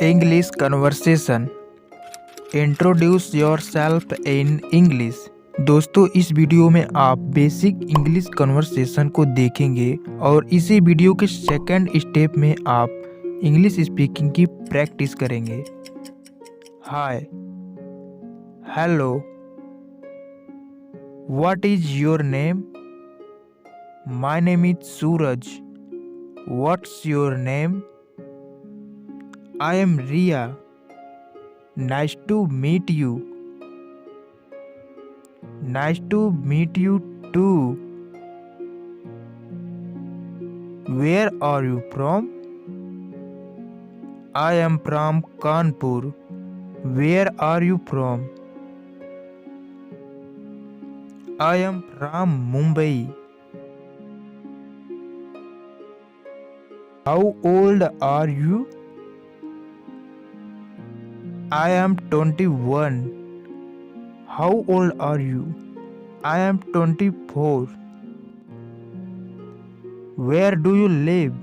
English conversation. Introduce yourself in English. दोस्तों इस video में आप बेसिक इंग्लिश कन्वर्सेशन को देखेंगे और इसी वीडियो के सेकंड स्टेप में आप इंग्लिश स्पीकिंग की प्रैक्टिस करेंगे। Hi, hello, what is your name? My name is Suraj. What's your name? I am Riya. Nice to meet you. Nice to meet you too. Where are you from? I am from Kanpur. Where are you from? I am from Mumbai. How old are you? I am 21. How old are you? I am 24. Where do you live?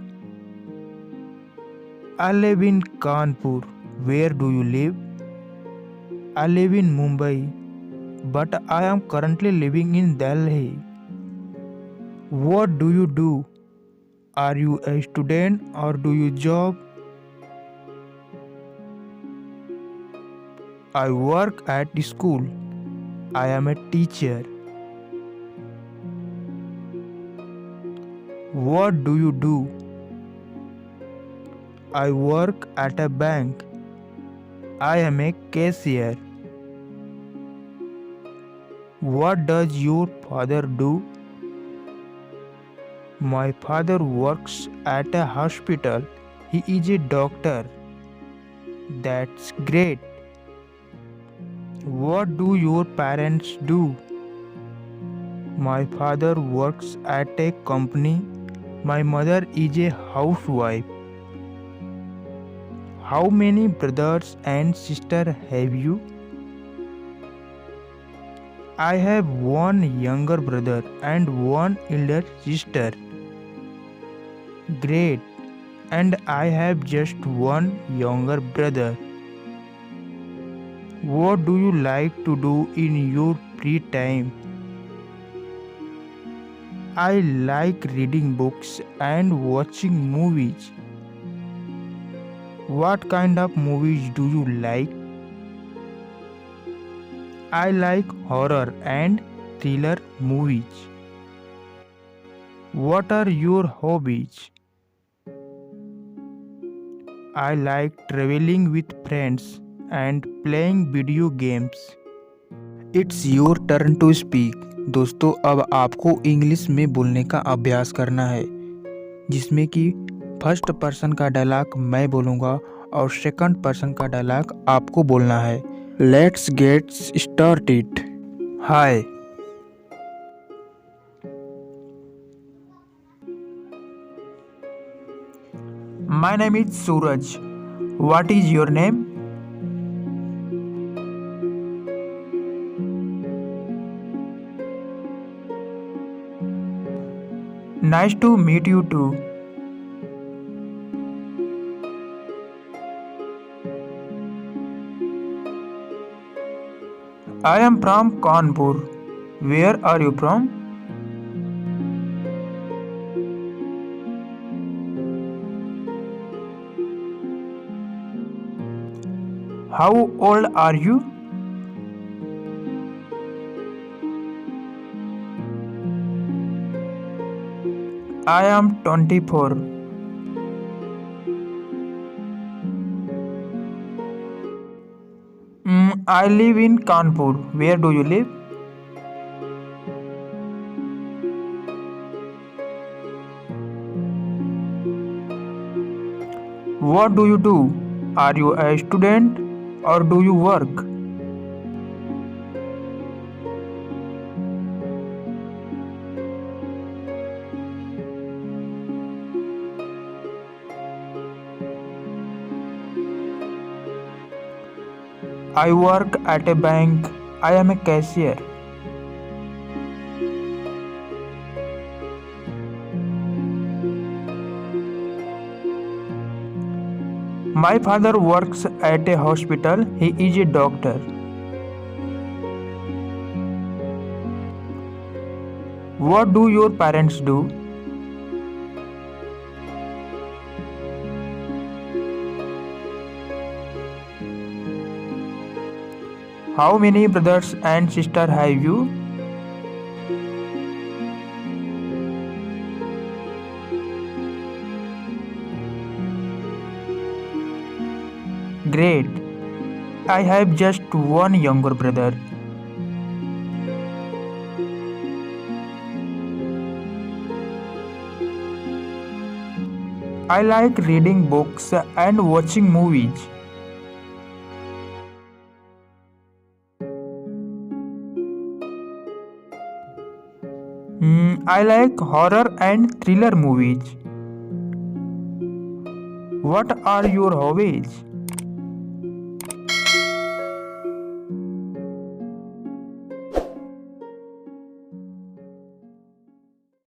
I live in Kanpur. Where do you live? I live in Mumbai, but I am currently living in Delhi. What do you do? Are you a student or do you job? I work at school. I am a teacher. What do you do? I work at a bank. I am a cashier. What does your father do? My father works at a hospital. He is a doctor. That's great. What do your parents do? My father works at a company. My mother is a housewife. How many brothers and sisters have you? I have one younger brother and one elder sister. Great. And I have just one younger brother. What do you like to do in your free time? I like reading books and watching movies. What kind of movies do you like? I like horror and thriller movies. What are your hobbies? I like traveling with friends and playing video games. It's your turn to speak. दोस्तों अब आपको English में बोलने का अभ्यास करना है, जिसमें कि फर्स्ट पर्सन का डायलॉग मैं बोलूँगा और सेकंड पर्सन का डायलॉग आपको बोलना है। Let's get started. Hi, my name is Suraj. What is your name? Nice to meet you too. I am from Kanpur. Where are you from? How old are you? I am 24. I live in Kanpur. Where do you live? What do you do? Are you a student or do you work? I work at a bank. I am a cashier. My father works at a hospital. He is a doctor. What do your parents do? How many brothers and sisters have you? Great. I have just one younger brother. I like reading books and watching movies. I like horror and thriller movies. What are your hobbies?